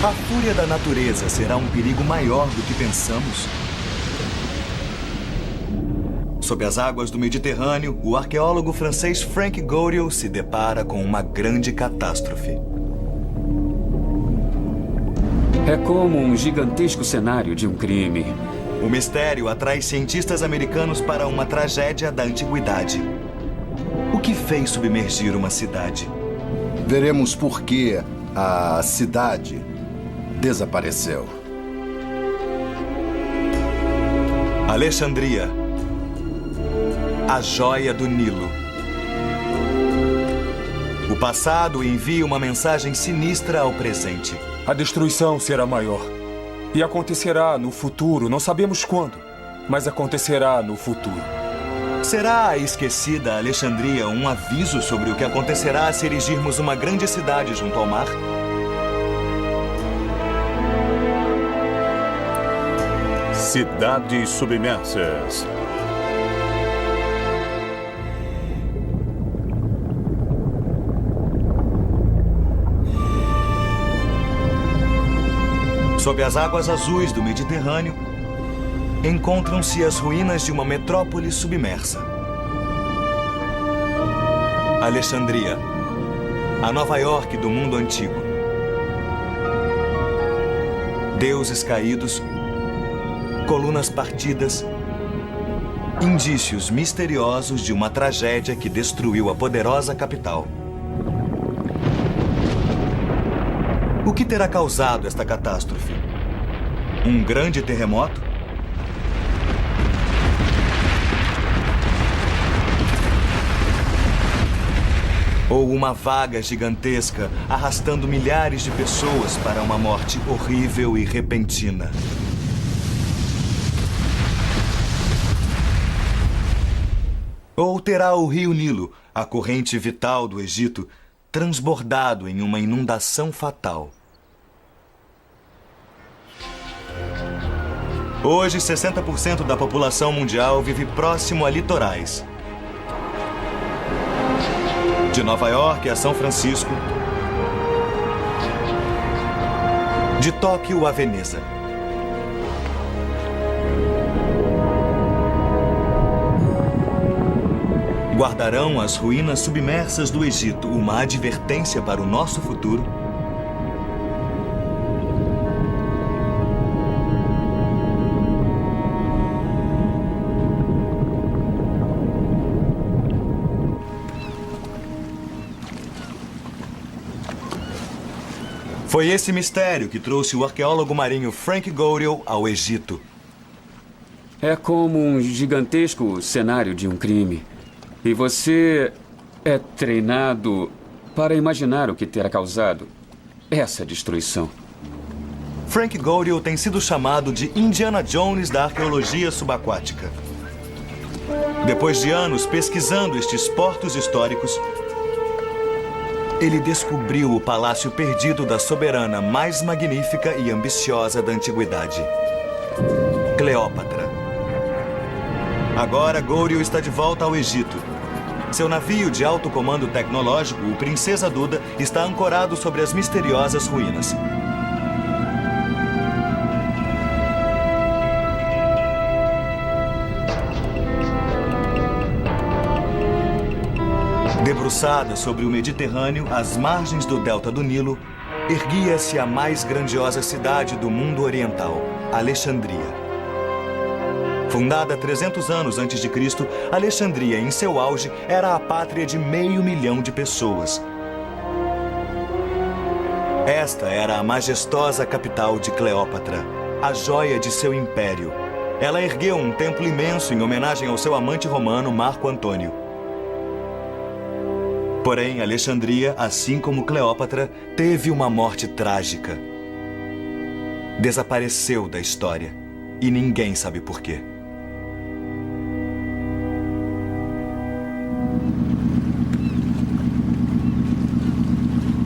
A fúria da natureza será um perigo maior do que pensamos? Sob as águas do Mediterrâneo, o arqueólogo francês Frank Goriot se depara com uma grande catástrofe. É como um gigantesco cenário de um crime. O mistério atrai cientistas americanos para uma tragédia da antiguidade. O que fez submergir uma cidade? Veremos por que a cidade desapareceu. Alexandria, a joia do Nilo. O passado envia uma mensagem sinistra ao presente. A destruição será maior. E acontecerá no futuro, não sabemos quando, mas acontecerá no futuro. Será a esquecida Alexandria um aviso sobre o que acontecerá se erigirmos uma grande cidade junto ao mar? Cidades submersas. Sob as águas azuis do Mediterrâneo, encontram-se as ruínas de uma metrópole submersa. Alexandria, a Nova York do mundo antigo. Deuses caídos, colunas partidas, indícios misteriosos de uma tragédia que destruiu a poderosa capital. O que terá causado esta catástrofe? Um grande terremoto? Ou uma vaga gigantesca arrastando milhares de pessoas para uma morte horrível e repentina? Ou terá o rio Nilo, a corrente vital do Egito, transbordado em uma inundação fatal? Hoje, 60% da população mundial vive próximo a litorais. De Nova York a São Francisco, de Tóquio a Veneza. Guardarão as ruínas submersas do Egito uma advertência para o nosso futuro? Foi esse mistério que trouxe o arqueólogo marinho Frank Goriot ao Egito. É como um gigantesco cenário de um crime. E você é treinado para imaginar o que terá causado essa destruição. Frank Goriot tem sido chamado de Indiana Jones da arqueologia subaquática. Depois de anos pesquisando estes portos históricos, ele descobriu o palácio perdido da soberana mais magnífica e ambiciosa da antiguidade, Cleópatra. Agora, Goriot está de volta ao Egito. Seu navio de alto comando tecnológico, o Princesa Duda, está ancorado sobre as misteriosas ruínas. Debruçada sobre o Mediterrâneo, às margens do delta do Nilo, erguia-se a mais grandiosa cidade do mundo oriental, Alexandria. Fundada 300 anos antes de Cristo, Alexandria, em seu auge, era a pátria de 500 mil de pessoas. Esta era a majestosa capital de Cleópatra, a joia de seu império. Ela ergueu um templo imenso em homenagem ao seu amante romano, Marco Antônio. Porém, Alexandria, assim como Cleópatra, teve uma morte trágica. Desapareceu da história e ninguém sabe por quê.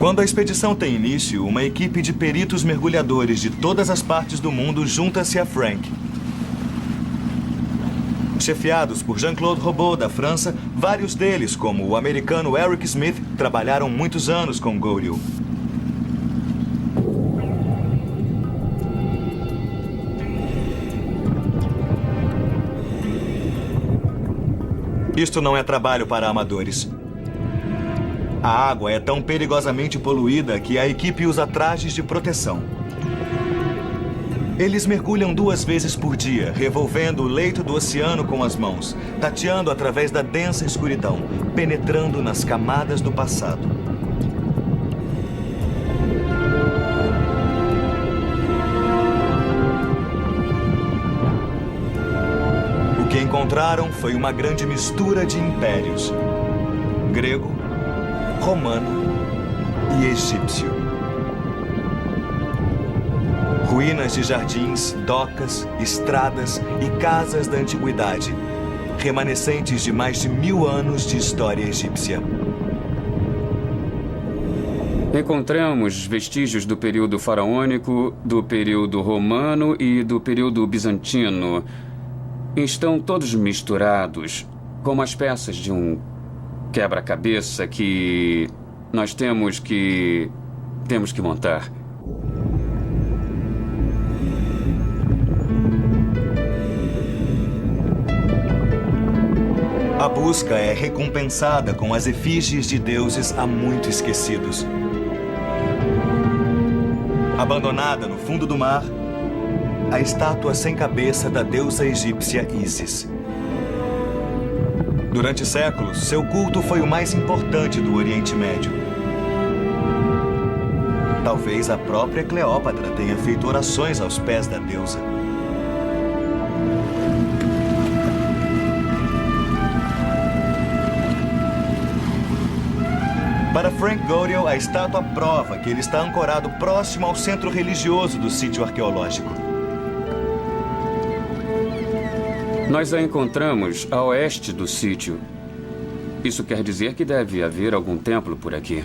Quando a expedição tem início, uma equipe de peritos mergulhadores de todas as partes do mundo junta-se a Frank. Chefiados por Jean-Claude Robot, da França, vários deles, como o americano Eric Smith, trabalharam muitos anos com Goriot. Isto não é trabalho para amadores. A água é tão perigosamente poluída que a equipe usa trajes de proteção. Eles mergulham 2 vezes por dia, revolvendo o leito do oceano com as mãos, tateando através da densa escuridão, penetrando nas camadas do passado. O que encontraram foi uma grande mistura de impérios: grego, romano e egípcio. Ruínas de jardins, docas, estradas e casas da antiguidade, remanescentes de mais de 1000 anos de história egípcia. Encontramos vestígios do período faraônico, do período romano e do período bizantino. Estão todos misturados, como as peças de um quebra-cabeça que nós temos que montar. A busca é recompensada com as efígies de deuses há muito esquecidos. Abandonada no fundo do mar, a estátua sem cabeça da deusa egípcia Ísis. Durante séculos, seu culto foi o mais importante do Oriente Médio. Talvez a própria Cleópatra tenha feito orações aos pés da deusa. Para Frank Godiel, a estátua prova que ele está ancorado próximo ao centro religioso do sítio arqueológico. Nós a encontramos a oeste do sítio. Isso quer dizer que deve haver algum templo por aqui.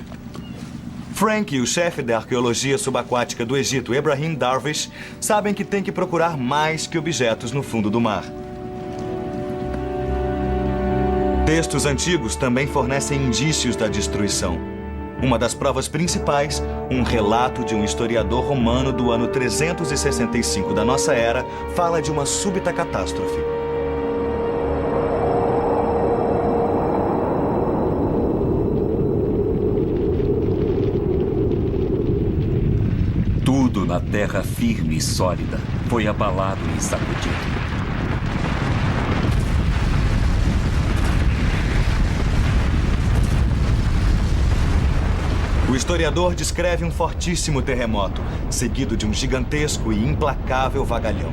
Frank e o chefe da arqueologia subaquática do Egito, Ebrahim Darwish, sabem que tem que procurar mais que objetos no fundo do mar. Textos antigos também fornecem indícios da destruição. Uma das provas principais, um relato de um historiador romano do ano 365 da nossa era, fala de uma súbita catástrofe. Tudo na terra firme e sólida foi abalado e sacudido. O historiador descreve um fortíssimo terremoto, seguido de um gigantesco e implacável vagalhão.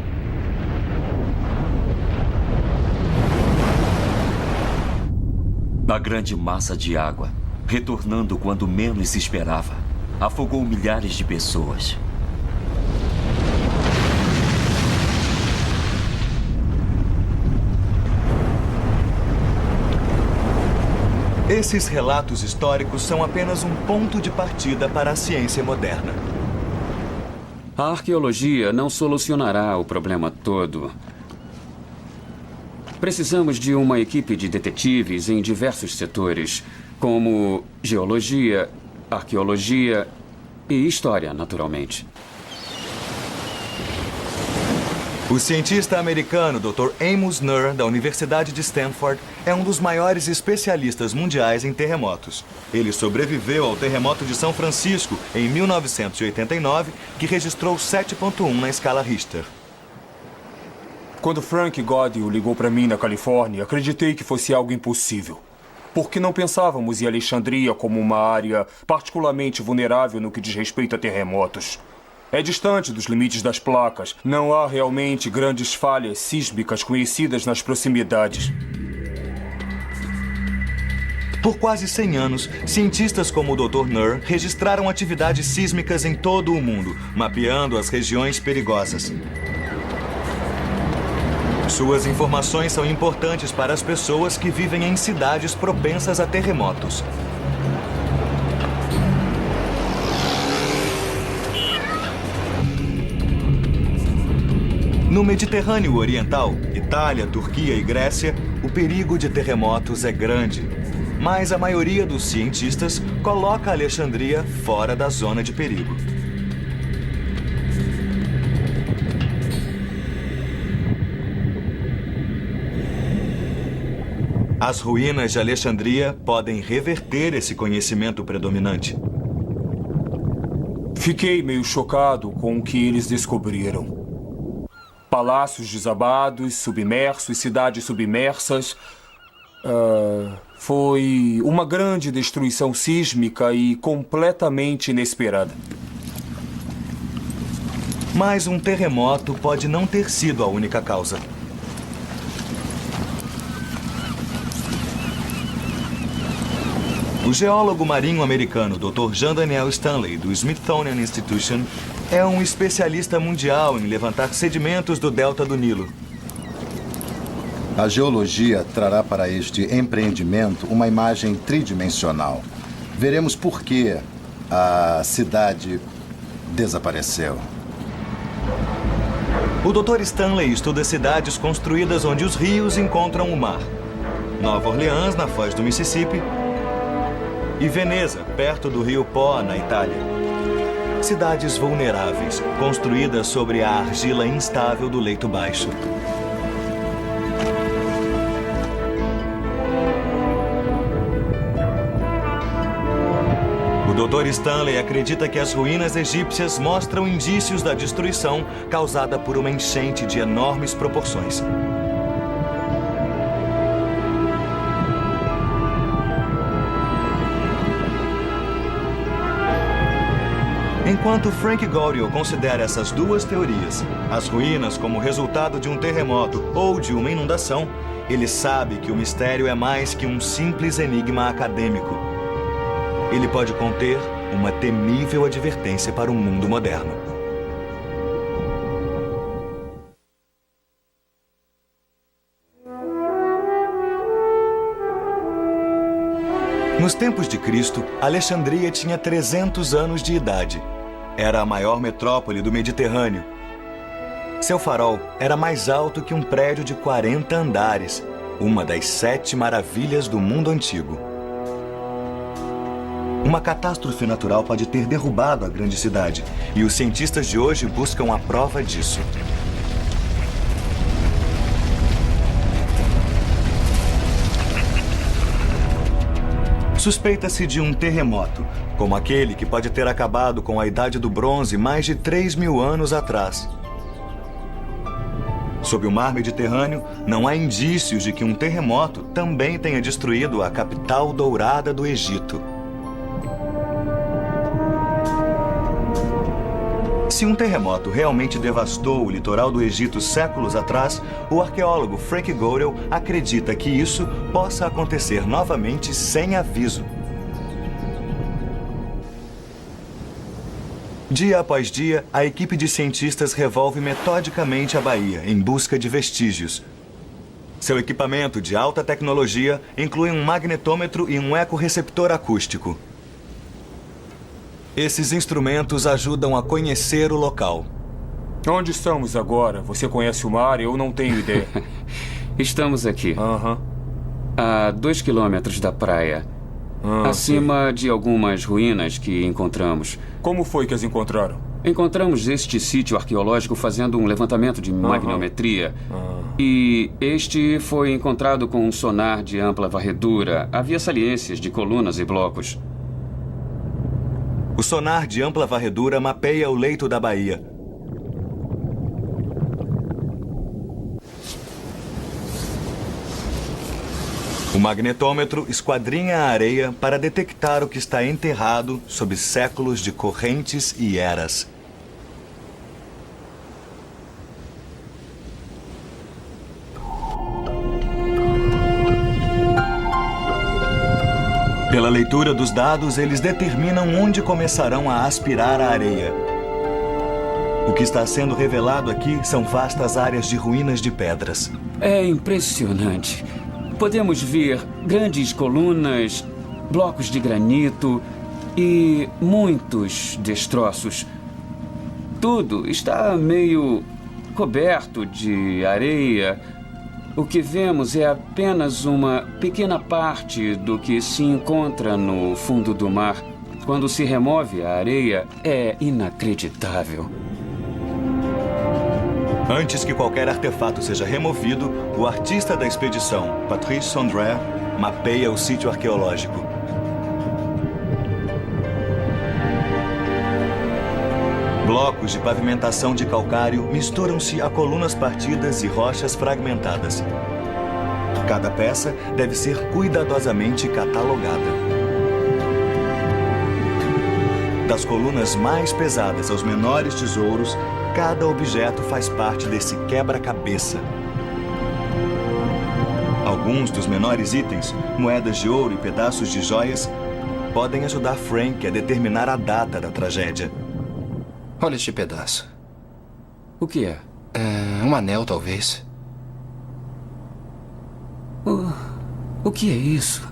A grande massa de água, retornando quando menos se esperava, afogou milhares de pessoas. Esses relatos históricos são apenas um ponto de partida para a ciência moderna. A arqueologia não solucionará o problema todo. Precisamos de uma equipe de detetives em diversos setores, como geologia, arqueologia e história, naturalmente. O cientista americano Dr. Amos Nuhr, da Universidade de Stanford, é um dos maiores especialistas mundiais em terremotos. Ele sobreviveu ao terremoto de São Francisco em 1989, que registrou 7,1 na escala Richter. Quando Frank Godiel ligou para mim na Califórnia, acreditei que fosse algo impossível. Porque não pensávamos em Alexandria como uma área particularmente vulnerável no que diz respeito a terremotos. É distante dos limites das placas. Não há realmente grandes falhas sísmicas conhecidas nas proximidades. Por quase 100 anos, cientistas como o Dr. Nuhr registraram atividades sísmicas em todo o mundo, mapeando as regiões perigosas. Suas informações são importantes para as pessoas que vivem em cidades propensas a terremotos. No Mediterrâneo Oriental, Itália, Turquia e Grécia, o perigo de terremotos é grande. Mas a maioria dos cientistas coloca Alexandria fora da zona de perigo. As ruínas de Alexandria podem reverter esse conhecimento predominante. Fiquei meio chocado com o que eles descobriram. Palácios desabados, submersos, cidades submersas. Foi uma grande destruição sísmica e completamente inesperada. Mas um terremoto pode não ter sido a única causa. O geólogo marinho americano Dr. Jean Daniel Stanley, do Smithsonian Institution, é um especialista mundial em levantar sedimentos do delta do Nilo. A geologia trará para este empreendimento uma imagem tridimensional. Veremos por que a cidade desapareceu. O Dr. Stanley estuda cidades construídas onde os rios encontram o mar. Nova Orleans, na foz do Mississippi, e Veneza, perto do rio Po, na Itália. Cidades vulneráveis, construídas sobre a argila instável do leito baixo. O Dr. Stanley acredita que as ruínas egípcias mostram indícios da destruição causada por uma enchente de enormes proporções. Enquanto Frank Goriel considera essas duas teorias, as ruínas como resultado de um terremoto ou de uma inundação, ele sabe que o mistério é mais que um simples enigma acadêmico. Ele pode conter uma temível advertência para o mundo moderno. Nos tempos de Cristo, Alexandria tinha 300 anos de idade. Era a maior metrópole do Mediterrâneo. Seu farol era mais alto que um prédio de 40 andares, uma das 7 maravilhas do mundo antigo. Uma catástrofe natural pode ter derrubado a grande cidade, e os cientistas de hoje buscam a prova disso. Suspeita-se de um terremoto, como aquele que pode ter acabado com a Idade do Bronze mais de 3.000 anos atrás. Sob o mar Mediterrâneo, não há indícios de que um terremoto também tenha destruído a capital dourada do Egito. Se um terremoto realmente devastou o litoral do Egito séculos atrás, o arqueólogo Frank Goriel acredita que isso possa acontecer novamente sem aviso. Dia após dia, a equipe de cientistas revolve metodicamente a baía em busca de vestígios. Seu equipamento de alta tecnologia inclui um magnetômetro e um ecorreceptor acústico. Esses instrumentos ajudam a conhecer o local. Onde estamos agora? Você conhece o mar? Eu não tenho ideia. Estamos aqui, a 2 quilômetros da praia, acima de algumas ruínas que encontramos. Como foi que as encontraram? Encontramos este sítio arqueológico fazendo um levantamento de magnetometria. E este foi encontrado com um sonar de ampla varredura. Havia saliências de colunas e blocos. O sonar de ampla varredura mapeia o leito da baía. O magnetômetro esquadrinha a areia para detectar o que está enterrado sob séculos de correntes e eras. Pela leitura dos dados, eles determinam onde começarão a aspirar a areia. O que está sendo revelado aqui são vastas áreas de ruínas de pedras. É impressionante. Podemos ver grandes colunas, blocos de granito e muitos destroços. Tudo está meio coberto de areia. O que vemos é apenas uma pequena parte do que se encontra no fundo do mar. Quando se remove a areia, é inacreditável. Antes que qualquer artefato seja removido, o artista da expedição, Patrice Sondre, mapeia o sítio arqueológico. Blocos de pavimentação de calcário misturam-se a colunas partidas e rochas fragmentadas. Cada peça deve ser cuidadosamente catalogada. Das colunas mais pesadas aos menores tesouros, cada objeto faz parte desse quebra-cabeça. Alguns dos menores itens, moedas de ouro e pedaços de joias, podem ajudar Frank a determinar a data da tragédia. Olha este pedaço. O que é? É um anel, talvez. O que é isso?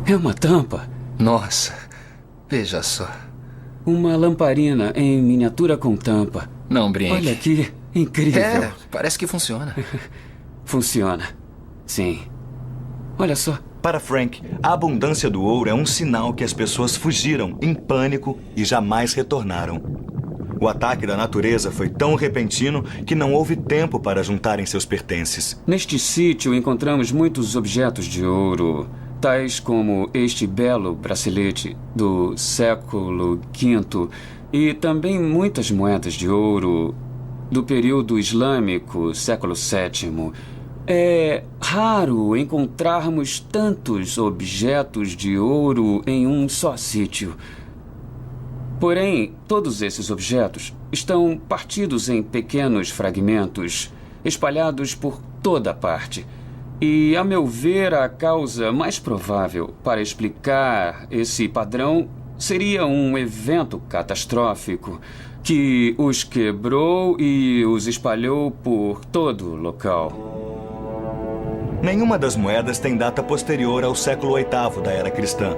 É uma tampa. Nossa, veja só. Uma lamparina em miniatura com tampa. Não brinque. Olha aqui, incrível. É, parece que funciona. Funciona. Sim. Olha só. Para Frank, a abundância do ouro é um sinal que as pessoas fugiram em pânico e jamais retornaram. O ataque da natureza foi tão repentino que não houve tempo para juntarem seus pertences. Neste sítio encontramos muitos objetos de ouro, tais como este belo bracelete do século V e também muitas moedas de ouro do período islâmico, século VII. É raro encontrarmos tantos objetos de ouro em um só sítio. Porém, todos esses objetos estão partidos em pequenos fragmentos, espalhados por toda parte. E, a meu ver, a causa mais provável para explicar esse padrão seria um evento catastrófico que os quebrou e os espalhou por todo o local. Nenhuma das moedas tem data posterior ao século VIII da era cristã,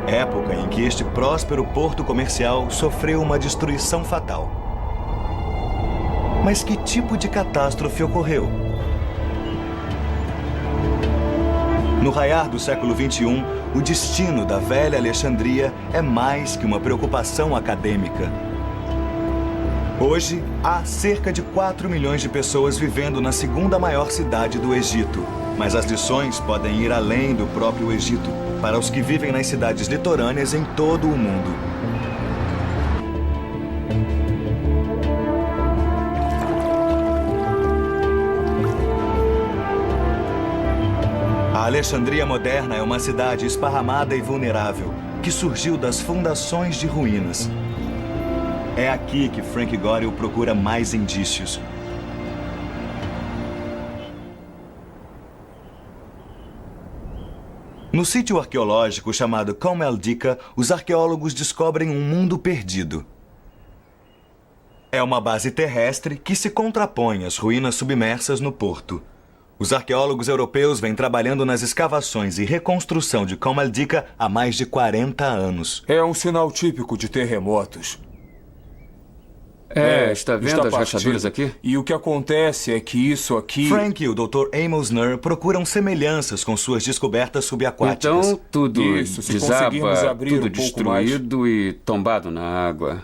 época em que este próspero porto comercial sofreu uma destruição fatal. Mas que tipo de catástrofe ocorreu? No raiar do século XXI, o destino da velha Alexandria é mais que uma preocupação acadêmica. Hoje, há cerca de 4 milhões de pessoas vivendo na segunda maior cidade do Egito. Mas as lições podem ir além do próprio Egito, para os que vivem nas cidades litorâneas em todo o mundo. A Alexandria moderna é uma cidade esparramada e vulnerável, que surgiu das fundações de ruínas. É aqui que Frank Gorill procura mais indícios. No sítio arqueológico chamado Com El Dica, os arqueólogos descobrem um mundo perdido. É uma base terrestre que se contrapõe às ruínas submersas no porto. Os arqueólogos europeus vêm trabalhando nas escavações e reconstrução de Com El Dica há mais de 40 anos. É um sinal típico de terremotos. Está vendo as rachaduras aqui? E o que acontece é que isso aqui... Frank e o Dr. Amos Nur procuram semelhanças com suas descobertas subaquáticas. Então, tudo Isso, se conseguirmos desaba, abrir tudo um pouco mais. destruído e tombado na água.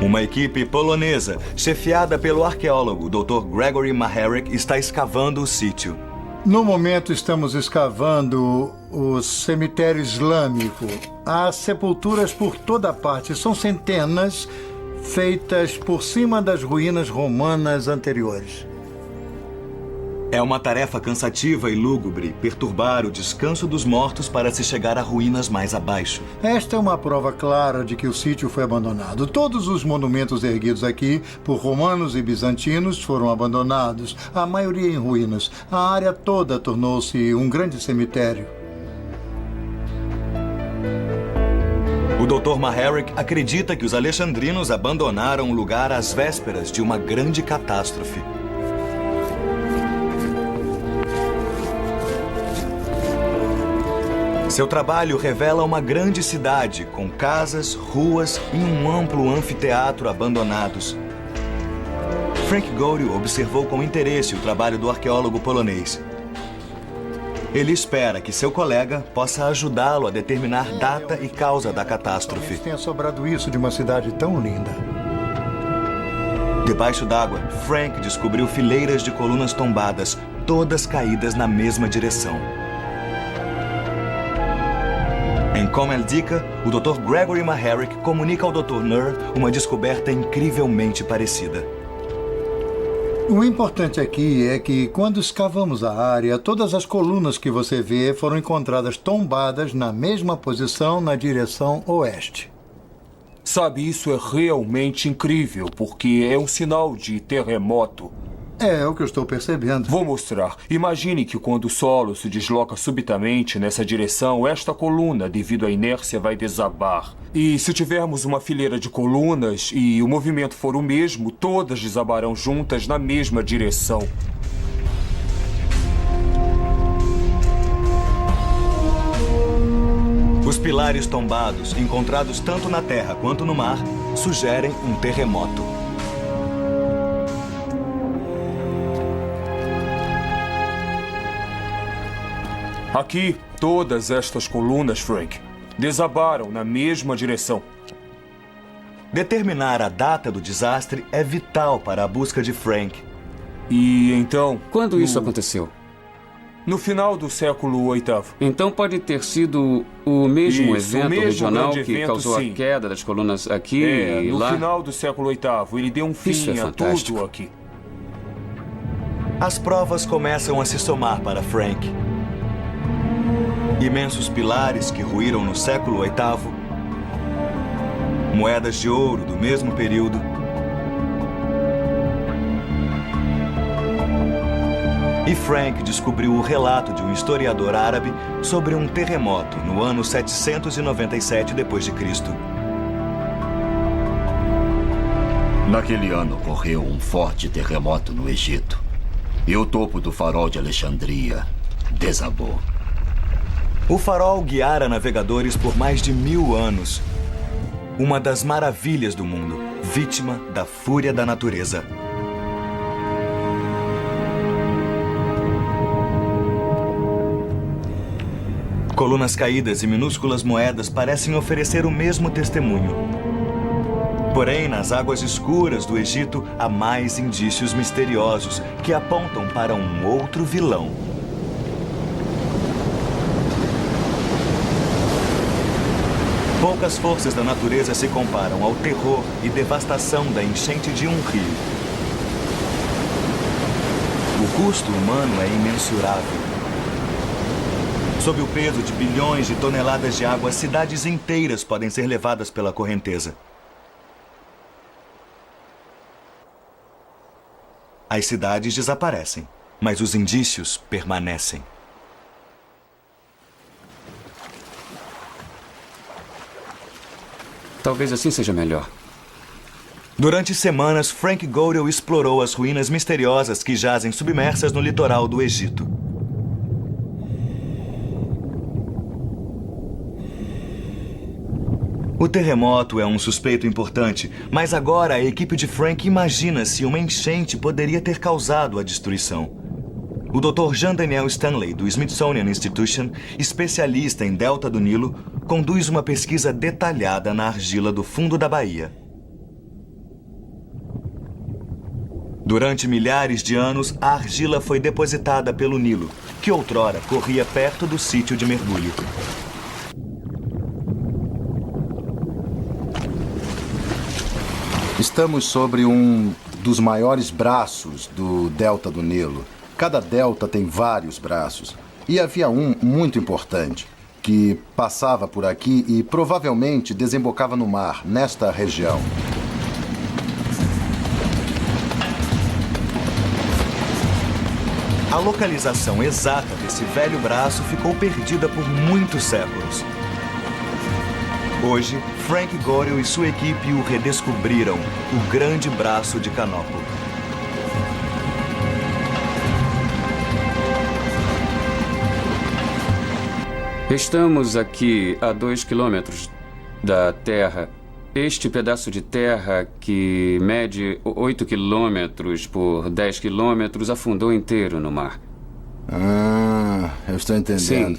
Uma equipe polonesa, chefiada pelo arqueólogo Dr. Gregory Maharek, está escavando o sítio. No momento, estamos escavando o cemitério islâmico. Há sepulturas por toda parte. São centenas, feitas por cima das ruínas romanas anteriores. É uma tarefa cansativa e lúgubre perturbar o descanso dos mortos para se chegar a ruínas mais abaixo. Esta é uma prova clara de que o sítio foi abandonado. Todos os monumentos erguidos aqui por romanos e bizantinos foram abandonados, a maioria em ruínas. A área toda tornou-se um grande cemitério. O Dr. Maharek acredita que os alexandrinos abandonaram o lugar às vésperas de uma grande catástrofe. Seu trabalho revela uma grande cidade, com casas, ruas e um amplo anfiteatro abandonados. Frank Gorill observou com interesse o trabalho do arqueólogo polonês. Ele espera que seu colega possa ajudá-lo a determinar data e causa da catástrofe. Talvez tenha sobrado isso de uma cidade tão linda. Debaixo d'água, Frank descobriu fileiras de colunas tombadas, todas caídas na mesma direção. Em Comel Dica, o Dr. Gregory Maharrick comunica ao Dr. Nur uma descoberta incrivelmente parecida. O importante aqui é que, quando escavamos a área, todas as colunas que você vê foram encontradas tombadas na mesma posição na direção oeste. Sabe, isso é realmente incrível, porque é um sinal de terremoto. É o que eu estou percebendo. Vou mostrar. Imagine que quando o solo se desloca subitamente nessa direção, esta coluna, devido à inércia, vai desabar. E se tivermos uma fileira de colunas e o movimento for o mesmo, todas desabarão juntas na mesma direção. Os pilares tombados, encontrados tanto na terra quanto no mar, sugerem um terremoto. Aqui, todas estas colunas, Frank, desabaram na mesma direção. Determinar a data do desastre é vital para a busca de Frank. E então... Quando isso aconteceu? No final do século VIII. Então pode ter sido o mesmo Isso, evento o mesmo regional grande que evento, causou sim. a queda das colunas aqui e No lá? final do século VIII, ele deu um Isso é fim a fantástico. tudo aqui. As provas começam a se somar para Frank. Imensos pilares que ruíram no século VIII, moedas de ouro do mesmo período, e Frank descobriu o relato de um historiador árabe sobre um terremoto no ano 797 d.C. Naquele ano ocorreu um forte terremoto no Egito. E o topo do farol de Alexandria desabou. O farol guiara navegadores por mais de 1000 anos. Uma das maravilhas do mundo, vítima da fúria da natureza. Colunas caídas e minúsculas moedas parecem oferecer o mesmo testemunho. Porém, nas águas escuras do Egito, há mais indícios misteriosos que apontam para um outro vilão. Poucas forças da natureza se comparam ao terror e devastação da enchente de um rio. O custo humano é imensurável. Sob o peso de bilhões de toneladas de água, cidades inteiras podem ser levadas pela correnteza. As cidades desaparecem, mas os indícios permanecem. Talvez assim seja melhor. Durante semanas, Frank Godel explorou as ruínas misteriosas que jazem submersas no litoral do Egito. O terremoto é um suspeito importante, mas agora a equipe de Frank imagina se uma enchente poderia ter causado a destruição. O Dr. Jean Daniel Stanley, do Smithsonian Institution, especialista em Delta do Nilo, conduz uma pesquisa detalhada na argila do fundo da baía. Durante milhares de anos, a argila foi depositada pelo Nilo, que outrora corria perto do sítio de mergulho. Estamos sobre um dos maiores braços do Delta do Nilo. Cada delta tem vários braços. E havia um muito importante, que passava por aqui e provavelmente desembocava no mar, nesta região. A localização exata desse velho braço ficou perdida por muitos séculos. Hoje, Frank Godel e sua equipe o redescobriram, o Grande Braço de Canopo. Estamos aqui a 2 quilômetros da Terra. Este pedaço de terra, que mede 8 quilômetros por 10 quilômetros, afundou inteiro no mar. Ah, eu estou entendendo. Sim.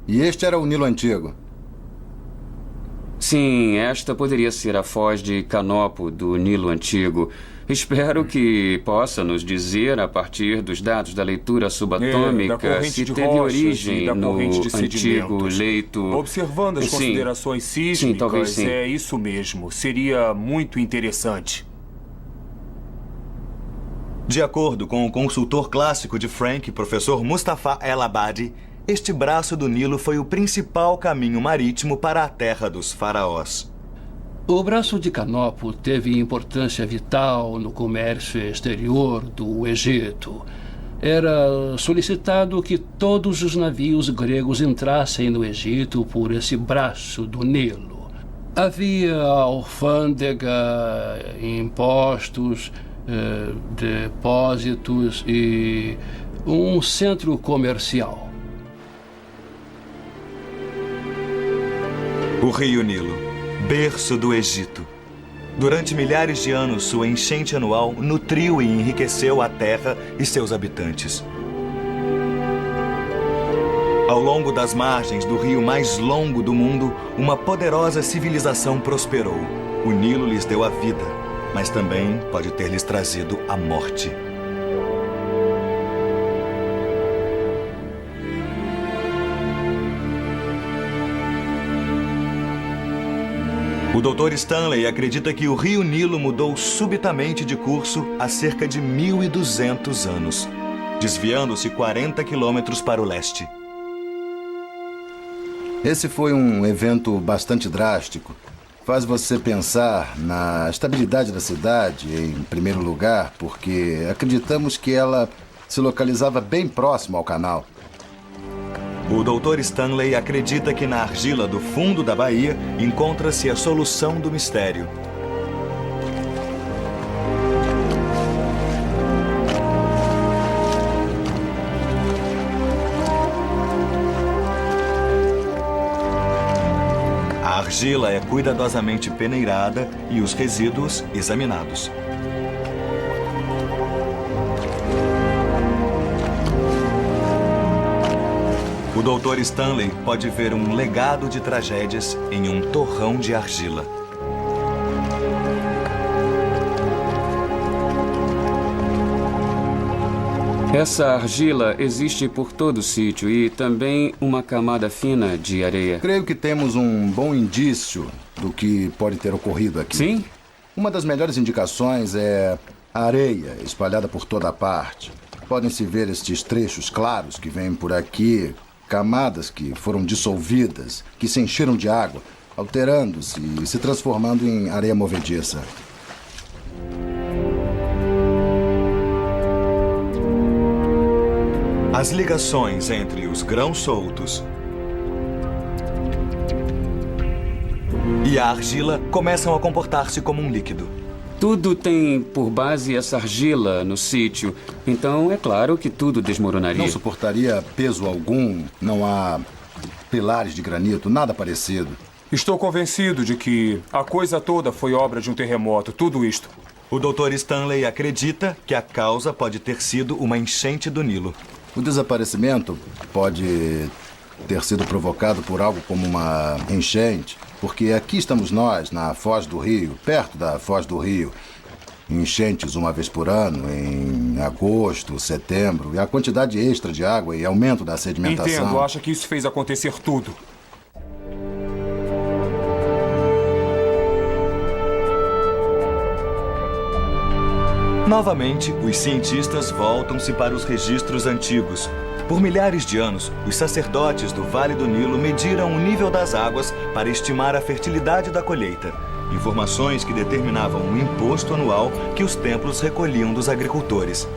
E este era o Nilo Antigo? Sim, esta poderia ser a foz de Canopo do Nilo Antigo. Espero que possa nos dizer, a partir dos dados da leitura da subatômica, corrente se de teve rochas origem e da no corrente de antigo sedimentos. leito. Observando as Sim. considerações Sim, sísmicas, talvez sim. é isso mesmo. Seria muito interessante. De acordo com o consultor clássico de Frank, professor Mustafa El-Abadi, este braço do Nilo foi o principal caminho marítimo para a terra dos faraós. O braço de Canopo teve importância vital no comércio exterior do Egito. Era solicitado que todos os navios gregos entrassem no Egito por esse braço do Nilo. Havia alfândega, impostos, depósitos e um centro comercial. O rio Nilo, berço do Egito. Durante milhares de anos, sua enchente anual nutriu e enriqueceu a terra e seus habitantes. Ao longo das margens do rio mais longo do mundo, uma poderosa civilização prosperou. O Nilo lhes deu a vida, mas também pode ter lhes trazido a morte. O Dr. Stanley acredita que o rio Nilo mudou subitamente de curso há cerca de 1.200 anos, desviando-se 40 quilômetros para o leste. Esse foi um evento bastante drástico. Faz você pensar na estabilidade da cidade, em primeiro lugar, porque acreditamos que ela se localizava bem próximo ao canal. O Dr. Stanley acredita que na argila do fundo da baía encontra-se a solução do mistério. A argila é cuidadosamente peneirada e os resíduos examinados. O Dr. Stanley pode ver um legado de tragédias em um torrão de argila. Essa argila existe por todo o sítio e também uma camada fina de areia. Creio que temos um bom indício do que pode ter ocorrido aqui. Sim? Uma das melhores indicações é a areia espalhada por toda a parte. Podem-se ver estes trechos claros que vêm por aqui, camadas que foram dissolvidas, que se encheram de água, alterando-se e se transformando em areia movediça. As ligações entre os grãos soltos e a argila começam a comportar-se como um líquido. Tudo tem por base essa argila no sítio, então é claro que tudo desmoronaria. Não suportaria peso algum, não há pilares de granito, nada parecido. Estou convencido de que a coisa toda foi obra de um terremoto, tudo isto. O Dr. Stanley acredita que a causa pode ter sido uma enchente do Nilo. O desaparecimento pode ter sido provocado por algo como uma enchente, porque aqui estamos nós, na Foz do Rio, perto da Foz do Rio. Enchentes uma vez por ano, em agosto, setembro, e a quantidade extra de água e aumento da sedimentação. Entendo, acha que isso fez acontecer tudo. Novamente, os cientistas voltam-se para os registros antigos. Por milhares de anos, os sacerdotes do Vale do Nilo mediram o nível das águas para estimar a fertilidade da colheita. Informações que determinavam o imposto anual que os templos recolhiam dos agricultores.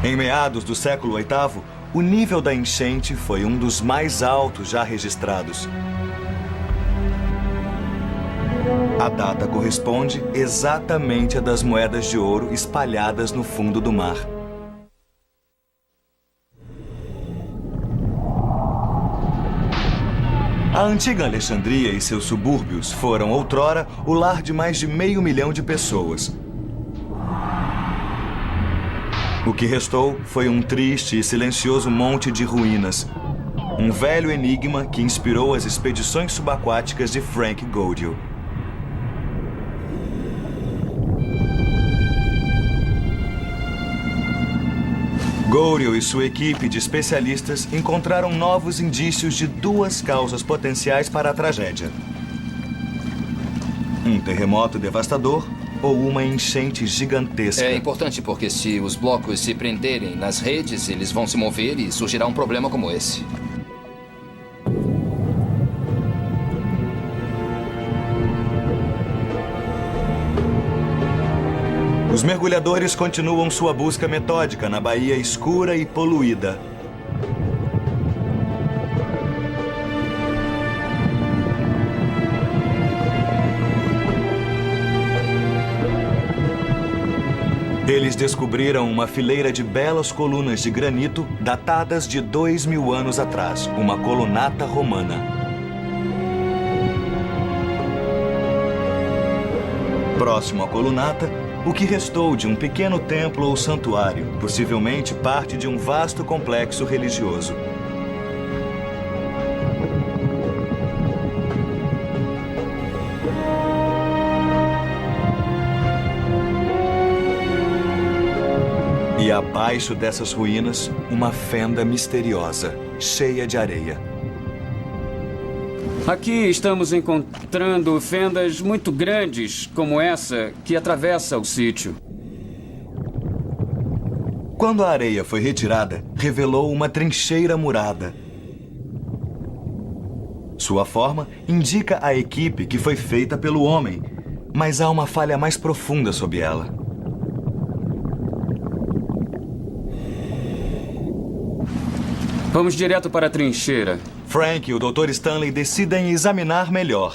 Em meados do século VIII, o nível da enchente foi um dos mais altos já registrados. A data corresponde exatamente à das moedas de ouro espalhadas no fundo do mar. A antiga Alexandria e seus subúrbios foram, outrora, o lar de mais de 500 mil de pessoas. O que restou foi um triste e silencioso monte de ruínas. Um velho enigma que inspirou as expedições subaquáticas de Frank Godiel. Godiel e sua equipe de especialistas encontraram novos indícios de duas causas potenciais para a tragédia: um terremoto devastador ou uma enchente gigantesca. É importante porque se os blocos se prenderem nas redes, eles vão se mover e surgirá um problema como esse. Os mergulhadores continuam sua busca metódica na baía escura e poluída. Eles descobriram uma fileira de belas colunas de granito datadas de 2000 anos atrás, uma colunata romana. Próximo à colunata, o que restou de um pequeno templo ou santuário, possivelmente parte de um vasto complexo religioso. E abaixo dessas ruínas, uma fenda misteriosa, cheia de areia. Aqui estamos encontrando fendas muito grandes, como essa, que atravessa o sítio. Quando a areia foi retirada, revelou uma trincheira murada. Sua forma indica a equipe que foi feita pelo homem, mas há uma falha mais profunda sob ela. Vamos direto para a trincheira. Frank e o Dr. Stanley decidem examinar melhor.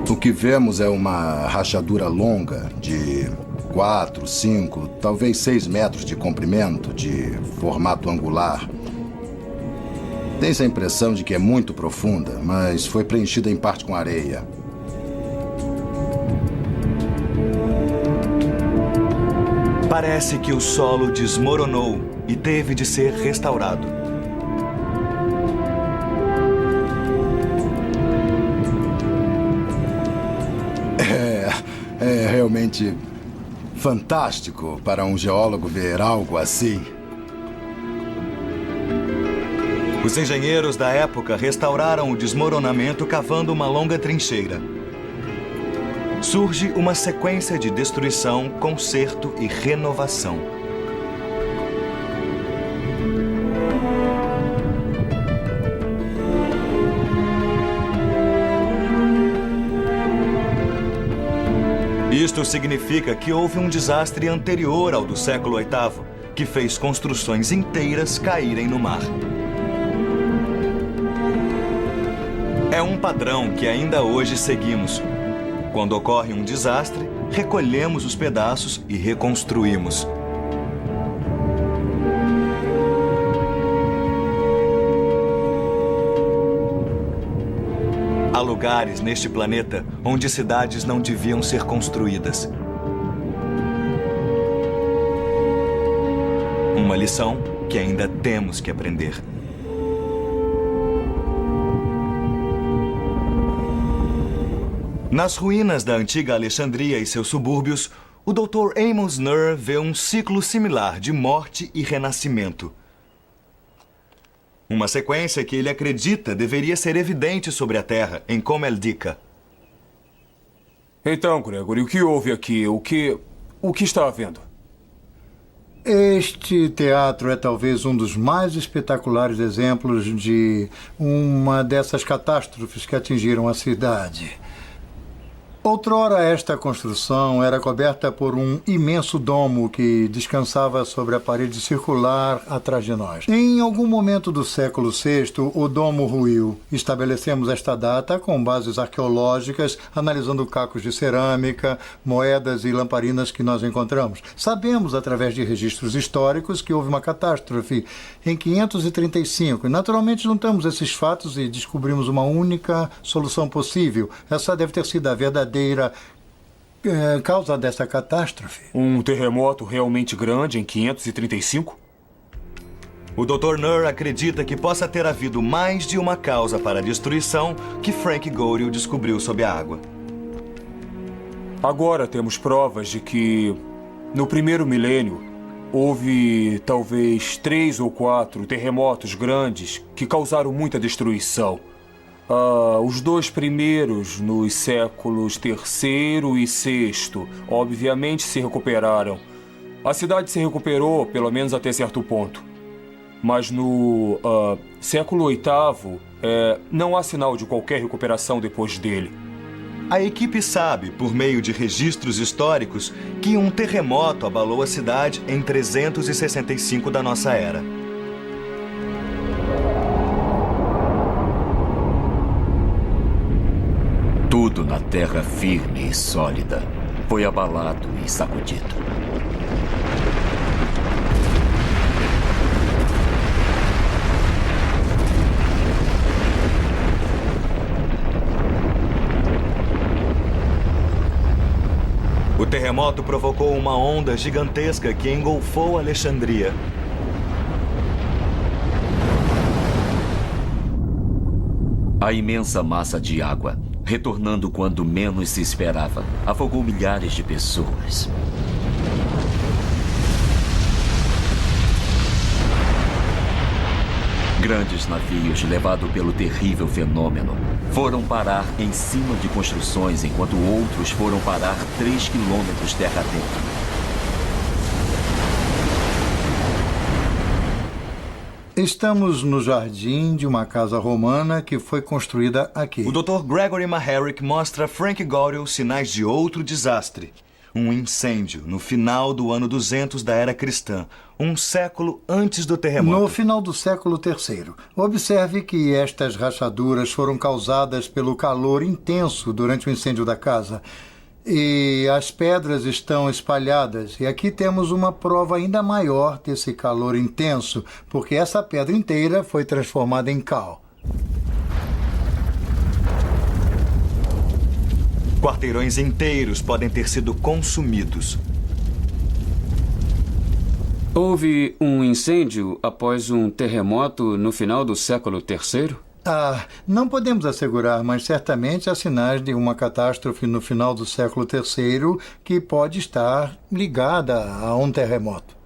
O que vemos é uma rachadura longa de 4, 5, talvez 6 metros de comprimento, de formato angular. Tem-se a impressão de que é muito profunda, mas foi preenchida em parte com areia. Parece que o solo desmoronou e teve de ser restaurado. É realmente fantástico para um geólogo ver algo assim. Os engenheiros da época restauraram o desmoronamento cavando uma longa trincheira. Surge uma sequência de destruição, conserto e renovação. Isto significa que houve um desastre anterior ao do século VIII, que fez construções inteiras caírem no mar. É um padrão que ainda hoje seguimos. Quando ocorre um desastre, recolhemos os pedaços e reconstruímos. Há lugares neste planeta onde cidades não deviam ser construídas. Uma lição que ainda temos que aprender. Nas ruínas da antiga Alexandria e seus subúrbios, o Dr. Amos Nurr vê um ciclo similar de morte e renascimento. Uma sequência que ele acredita deveria ser evidente sobre a Terra, em Comeldica. Então, Gregory, o que houve aqui? O que está havendo? Este teatro é talvez um dos mais espetaculares exemplos de uma dessas catástrofes que atingiram a cidade. Outrora, esta construção era coberta por um imenso domo que descansava sobre a parede circular atrás de nós. Em algum momento do século VI, o domo ruiu. Estabelecemos esta data com bases arqueológicas, analisando cacos de cerâmica, moedas e lamparinas que nós encontramos. Sabemos, através de registros históricos, que houve uma catástrofe em 535. Naturalmente, juntamos esses fatos e descobrimos uma única solução possível. Essa deve ter sido a verdadeira causa dessa catástrofe. Um terremoto realmente grande em 535? O Dr. Nur acredita que possa ter havido mais de uma causa para a destruição que Frank Godel descobriu sob a água. Agora temos provas de que, no primeiro milênio, houve talvez 3 ou 4 terremotos grandes que causaram muita destruição. Os 2 primeiros, nos séculos III e VI, obviamente se recuperaram. A cidade se recuperou, pelo menos até certo ponto. Mas no século VIII, não há sinal de qualquer recuperação depois dele. A equipe sabe, por meio de registros históricos, que um terremoto abalou a cidade em 365 da nossa era. Tudo na terra firme e sólida foi abalado e sacudido. O terremoto provocou uma onda gigantesca que engolfou Alexandria. A imensa massa de água, retornando quando menos se esperava, afogou milhares de pessoas. Grandes navios, levados pelo terrível fenômeno, foram parar em cima de construções, enquanto outros foram parar 3 quilômetros terra dentro. Estamos no jardim de uma casa romana que foi construída aqui. O Dr. Gregory Maharic mostra a Frank Godel sinais de outro desastre. Um incêndio no final do ano 200 da era cristã, um século antes do terremoto. No final do século III. Observe que estas rachaduras foram causadas pelo calor intenso durante o incêndio da casa. E as pedras estão espalhadas. E aqui temos uma prova ainda maior desse calor intenso, porque essa pedra inteira foi transformada em cal. Quarteirões inteiros podem ter sido consumidos. Houve um incêndio após um terremoto no final do século III? Não podemos assegurar, mas certamente há sinais de uma catástrofe no final do século III que pode estar ligada a um terremoto.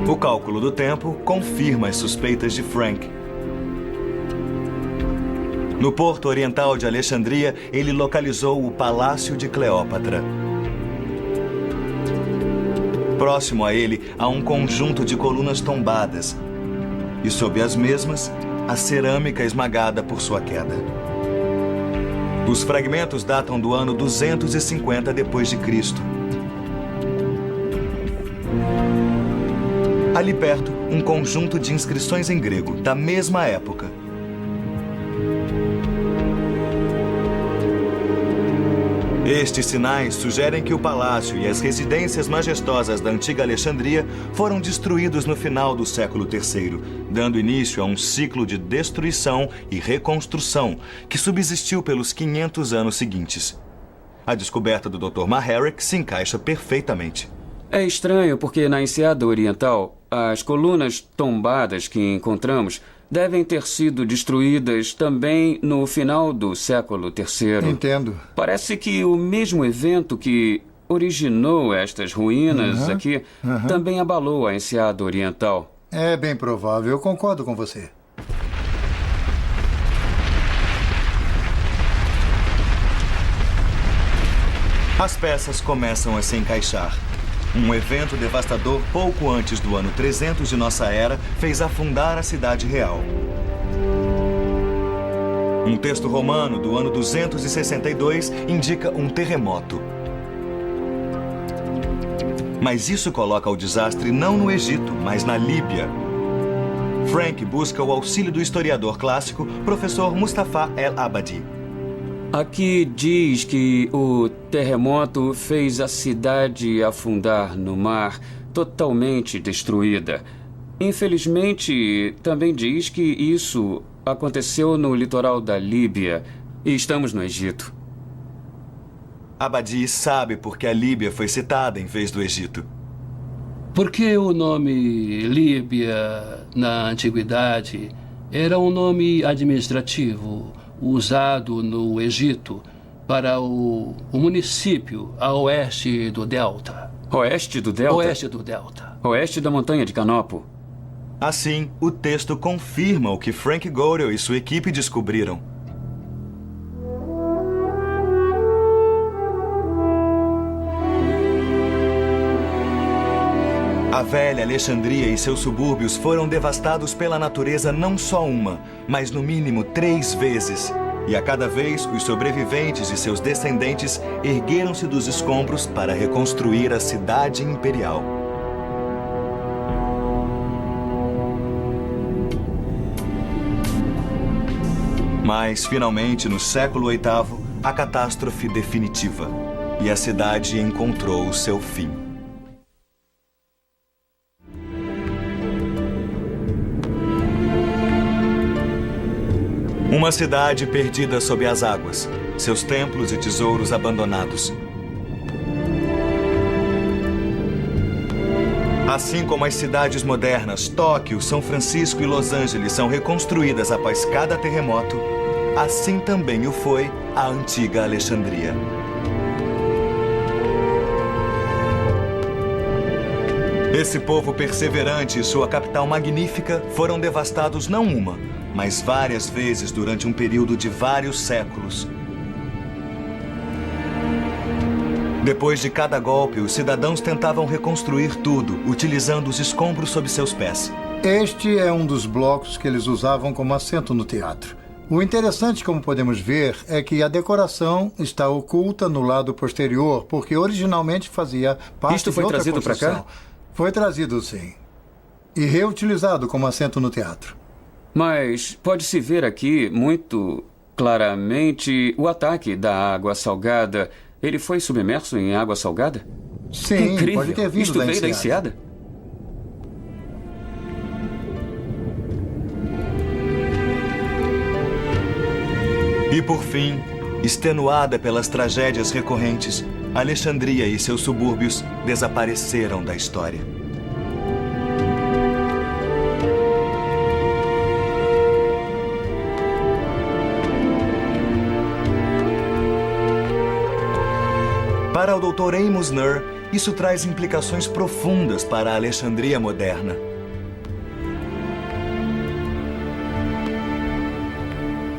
O cálculo do tempo confirma as suspeitas de Frank. No porto oriental de Alexandria, ele localizou o Palácio de Cleópatra. Próximo a ele, há um conjunto de colunas tombadas. E sob as mesmas, a cerâmica esmagada por sua queda. Os fragmentos datam do ano 250 d.C. Ali perto, um conjunto de inscrições em grego, da mesma época. Estes sinais sugerem que o palácio e as residências majestosas da antiga Alexandria foram destruídos no final do século III, dando início a um ciclo de destruição e reconstrução que subsistiu pelos 500 anos seguintes. A descoberta do Dr. Maharic se encaixa perfeitamente. É estranho porque na Enseada Oriental, as colunas tombadas que encontramos devem ter sido destruídas também no final do século III. Entendo. Parece que o mesmo evento que originou estas ruínas aqui também abalou a Enseada Oriental. É bem provável, eu concordo com você. As peças começam a se encaixar. Um evento devastador pouco antes do ano 300 de nossa era fez afundar a cidade real. Um texto romano do ano 262 indica um terremoto. Mas isso coloca o desastre não no Egito, mas na Líbia. Frank busca o auxílio do historiador clássico, professor Mustafa El-Abadi. Aqui diz que o terremoto fez a cidade afundar no mar, totalmente destruída. Infelizmente, também diz que isso aconteceu no litoral da Líbia e estamos no Egito. Abadi sabe por que a Líbia foi citada em vez do Egito. Porque o nome Líbia, na antiguidade, era um nome administrativo usado no Egito para o município a oeste do Delta. Oeste do Delta? Oeste do Delta. Oeste da montanha de Canopo. Assim, o texto confirma o que Frank Godel e sua equipe descobriram. A velha Alexandria e seus subúrbios foram devastados pela natureza não só uma, mas no mínimo 3 vezes. E a cada vez, os sobreviventes e seus descendentes ergueram-se dos escombros para reconstruir a cidade imperial. Mas, finalmente, no século VIII, a catástrofe definitiva. E a cidade encontrou o seu fim. Uma cidade perdida sob as águas, seus templos e tesouros abandonados. Assim como as cidades modernas, Tóquio, São Francisco e Los Angeles são reconstruídas após cada terremoto, assim também o foi a antiga Alexandria. Esse povo perseverante e sua capital magnífica foram devastados não uma, mas várias vezes durante um período de vários séculos. Depois de cada golpe, os cidadãos tentavam reconstruir tudo, utilizando os escombros sob seus pés. Este é um dos blocos que eles usavam como assento no teatro. O interessante, como podemos ver, é que a decoração está oculta no lado posterior, porque originalmente fazia parte Isto foi de outra trazido para construção. cá? Foi trazido, sim. E reutilizado como assento no teatro. Mas pode-se ver aqui muito claramente o ataque da água salgada. Ele foi submerso em água salgada? Sim, Incrível. pode ter vindo Isto da veio da enseada. enseada? E por fim, extenuada pelas tragédias recorrentes, Alexandria e seus subúrbios desapareceram da história. Para o Dr. Amos Nur, isso traz implicações profundas para a Alexandria moderna.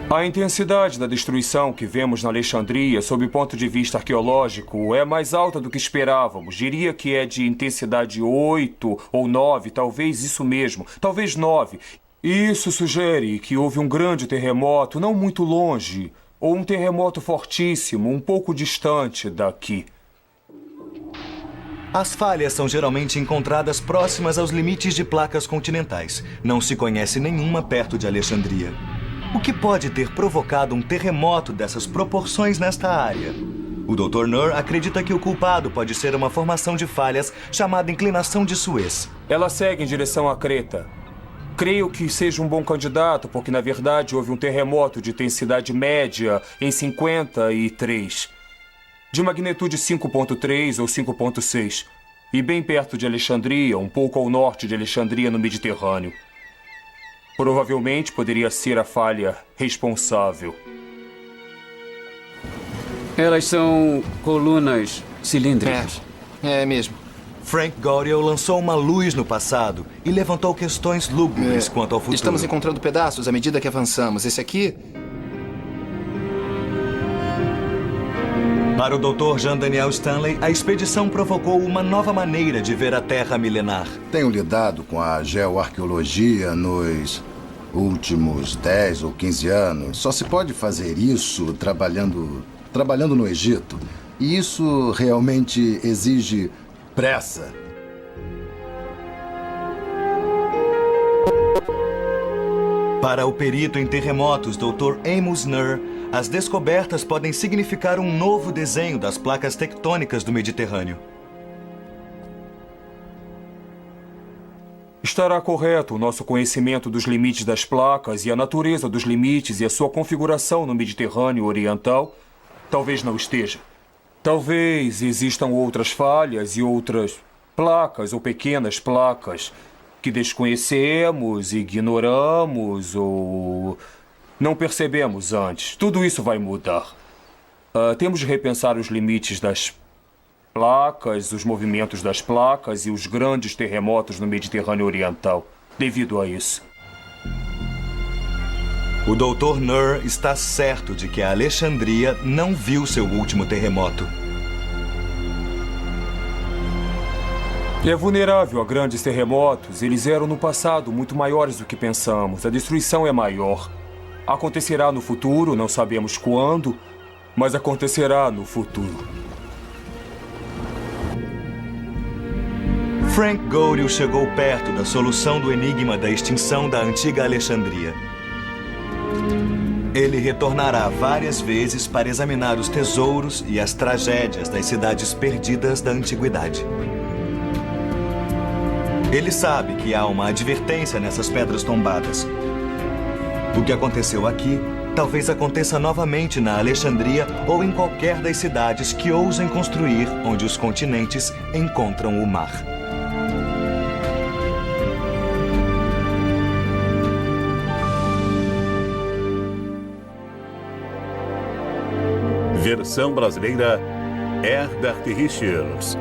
A intensidade da destruição que vemos na Alexandria, sob o ponto de vista arqueológico, é mais alta do que esperávamos. Diria que é de intensidade 8 ou 9, talvez isso mesmo, talvez 9. Isso sugere que houve um grande terremoto não muito longe, ou um terremoto fortíssimo, um pouco distante daqui. As falhas são geralmente encontradas próximas aos limites de placas continentais. Não se conhece nenhuma perto de Alexandria. O que pode ter provocado um terremoto dessas proporções nesta área? O Dr. Nur acredita que o culpado pode ser uma formação de falhas chamada inclinação de Suez. Ela segue em direção a Creta. Creio que seja um bom candidato, porque na verdade houve um terremoto de intensidade média em 53, de magnitude 5.3 ou 5.6, e bem perto de Alexandria, um pouco ao norte de Alexandria, no Mediterrâneo. Provavelmente poderia ser a falha responsável. Elas são colunas cilíndricas. É mesmo. Frank Godel lançou uma luz no passado e levantou questões lúgubres quanto ao futuro. Estamos encontrando pedaços à medida que avançamos. Esse aqui... Para o Dr. Jean Daniel Stanley, a expedição provocou uma nova maneira de ver a Terra milenar. Tenho lidado com a geoarqueologia nos últimos 10 ou 15 anos. Só se pode fazer isso trabalhando no Egito. E isso realmente exige pressa. Para o perito em terremotos Dr. Amos Nur, as descobertas podem significar um novo desenho das placas tectônicas do Mediterrâneo. Estará correto o nosso conhecimento dos limites das placas e a natureza dos limites e a sua configuração no Mediterrâneo Oriental? Talvez não esteja. Talvez existam outras falhas e outras placas ou pequenas placas que desconhecemos, ignoramos ou não percebemos antes. Tudo isso vai mudar. Temos de repensar os limites das placas, os movimentos das placas e os grandes terremotos no Mediterrâneo Oriental, devido a isso. O Dr. Nur está certo de que a Alexandria não viu seu último terremoto. É vulnerável a grandes terremotos. Eles eram no passado muito maiores do que pensamos. A destruição é maior. Acontecerá no futuro, não sabemos quando, mas acontecerá no futuro. Frank Goldil chegou perto da solução do enigma da extinção da antiga Alexandria. Ele retornará várias vezes para examinar os tesouros e as tragédias das cidades perdidas da antiguidade. Ele sabe que há uma advertência nessas pedras tombadas. O que aconteceu aqui talvez aconteça novamente na Alexandria ou em qualquer das cidades que ousem construir onde os continentes encontram o mar. Versão brasileira, Herbert Richards.